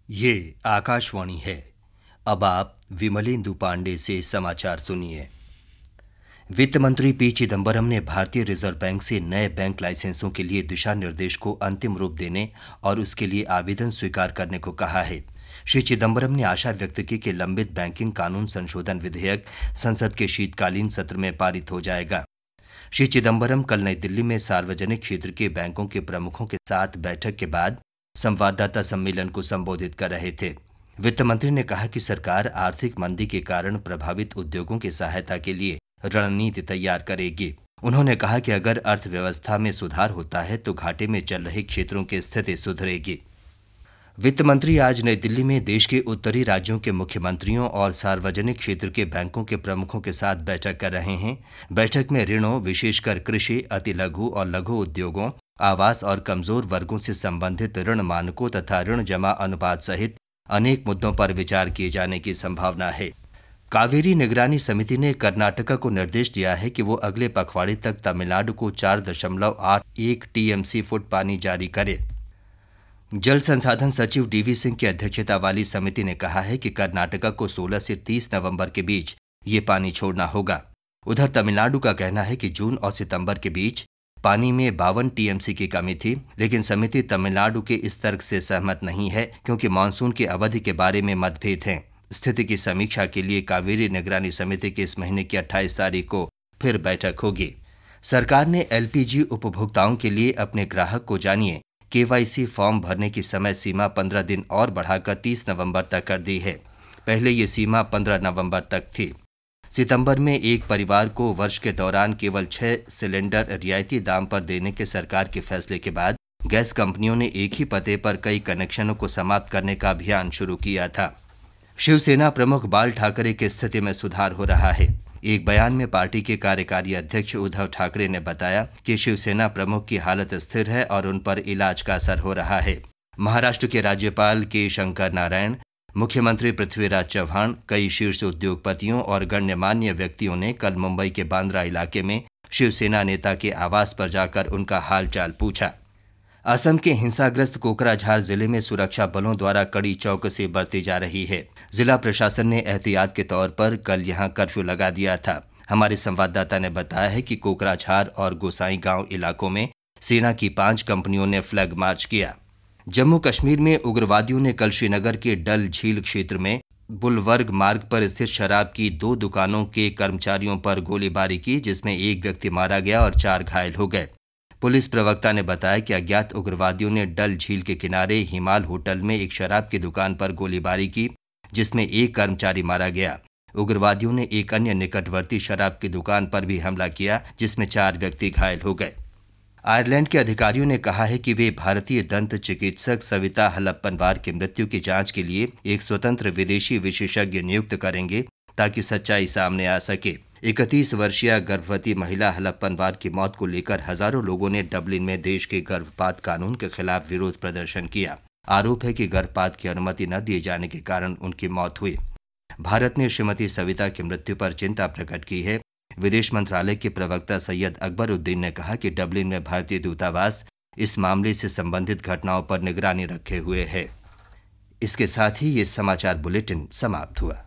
ये आकाशवाणी है। अब आप विमलेंदु पांडे से समाचार सुनिए। वित्त मंत्री पी चिदंबरम ने भारतीय रिजर्व बैंक से नए बैंक लाइसेंसों के लिए दिशा निर्देश को अंतिम रूप देने और उसके लिए आवेदन स्वीकार करने को कहा है। श्री चिदंबरम ने आशा व्यक्त की कि लंबित बैंकिंग कानून संशोधन विधेयक संसद के शीतकालीन सत्र में पारित हो जाएगा। श्री चिदंबरम कल नई दिल्ली में सार्वजनिक क्षेत्र के बैंकों के प्रमुखों के साथ बैठक के बाद संवाददाता सम्मेलन को संबोधित कर रहे थे। वित्त मंत्री ने कहा कि सरकार आर्थिक मंदी के कारण प्रभावित उद्योगों की सहायता के लिए रणनीति तैयार करेगी। उन्होंने कहा कि अगर अर्थव्यवस्था में सुधार होता है तो घाटे में चल रहे क्षेत्रों की स्थिति सुधरेगी। वित्त मंत्री आज नई दिल्ली में देश के उत्तरी राज्यों के मुख्यमंत्रियों और सार्वजनिक क्षेत्र के बैंकों के प्रमुखों के साथ बैठक कर रहे हैं। बैठक में ऋणों, विशेषकर कृषि, अति लघु और लघु उद्योगों, आवास और कमजोर वर्गों से संबंधित ऋण मानकों तथा ऋण जमा अनुपात सहित अनेक मुद्दों पर विचार किए जाने की संभावना है। कावेरी निगरानी समिति ने कर्नाटक को निर्देश दिया है कि वो अगले पखवाड़े तक तमिलनाडु को 4.81 टीएमसी फुट पानी जारी करे। जल संसाधन सचिव डीवी सिंह की अध्यक्षता वाली समिति ने कहा है कि कर्नाटक को 16 से 30 नवंबर के बीच ये पानी छोड़ना होगा। उधर तमिलनाडु का कहना है कि जून और सितंबर के बीच पानी में 52 टीएमसी की कमी थी, लेकिन समिति तमिलनाडु के इस तर्क से सहमत नहीं है क्योंकि मानसून की अवधि के बारे में मतभेद हैं। स्थिति की समीक्षा के लिए कावेरी निगरानी समिति की इस महीने की 28 तारीख को फिर बैठक होगी। सरकार ने एलपीजी उपभोक्ताओं के लिए अपने ग्राहक को जानिए केवाईसी फॉर्म भरने की समय सीमा 15 दिन और बढ़ाकर 30 नवंबर तक कर दी है। पहले ये सीमा 15 नवंबर तक थी। सितंबर में एक परिवार को वर्ष के दौरान केवल 6 सिलेंडर रियायती दाम पर देने के सरकार के फैसले के बाद गैस कंपनियों ने एक ही पते पर कई कनेक्शनों को समाप्त करने का अभियान शुरू किया था। शिवसेना प्रमुख बाल ठाकरे की स्थिति में सुधार हो रहा है। एक बयान में पार्टी के कार्यकारी अध्यक्ष उद्धव ठाकरे ने बताया कि शिवसेना प्रमुख की हालत स्थिर है और उन पर इलाज का असर हो रहा है। महाराष्ट्र के राज्यपाल के शंकर नारायण, मुख्यमंत्री पृथ्वीराज चव्हाण, कई शीर्ष उद्योगपतियों और गण्यमान्य व्यक्तियों ने कल मुंबई के बांद्रा इलाके में शिवसेना नेता के आवास पर जाकर उनका हालचाल पूछा। असम के हिंसाग्रस्त कोकराझार जिले में सुरक्षा बलों द्वारा कड़ी चौकसी बरती जा रही है। जिला प्रशासन ने एहतियात के तौर पर कल यहां कर्फ्यू लगा दिया था। हमारे संवाददाता ने बताया है कि कोकराझार और गोसाई गांव इलाकों में सेना की 5 कंपनियों ने फ्लैग मार्च किया। जम्मू कश्मीर में उग्रवादियों ने कल श्रीनगर के डल झील क्षेत्र में बुलवर्ग मार्ग पर स्थित शराब की 2 दुकानों के कर्मचारियों पर गोलीबारी की, जिसमें एक व्यक्ति मारा गया और 4 घायल हो गए। पुलिस प्रवक्ता ने बताया कि अज्ञात उग्रवादियों ने डल झील के किनारे हिमाल होटल में एक शराब की दुकान पर गोलीबारी की, जिसमें एक कर्मचारी मारा गया। उग्रवादियों ने एक अन्य निकटवर्ती शराब की दुकान पर भी हमला किया, जिसमें 4 व्यक्ति घायल हो गए। आयरलैंड के अधिकारियों ने कहा है कि वे भारतीय दंत चिकित्सक सविता हलप्पनवार की मृत्यु की जांच के लिए एक स्वतंत्र विदेशी विशेषज्ञ नियुक्त करेंगे ताकि सच्चाई सामने आ सके। 31 वर्षीय गर्भवती महिला हलप्पनवार की मौत को लेकर हजारों लोगों ने डबलिन में देश के गर्भपात कानून के खिलाफ विरोध प्रदर्शन किया। आरोप है कि गर्भपात की अनुमति न दिए जाने के कारण उनकी मौत हुई। भारत ने श्रीमती सविता की मृत्यु पर चिंता प्रकट की है। विदेश मंत्रालय के प्रवक्ता सैयद अकबरुद्दीन ने कहा कि डबलिन में भारतीय दूतावास इस मामले से संबंधित घटनाओं पर निगरानी रखे हुए है। इसके साथ ही ये समाचार बुलेटिन समाप्त हुआ।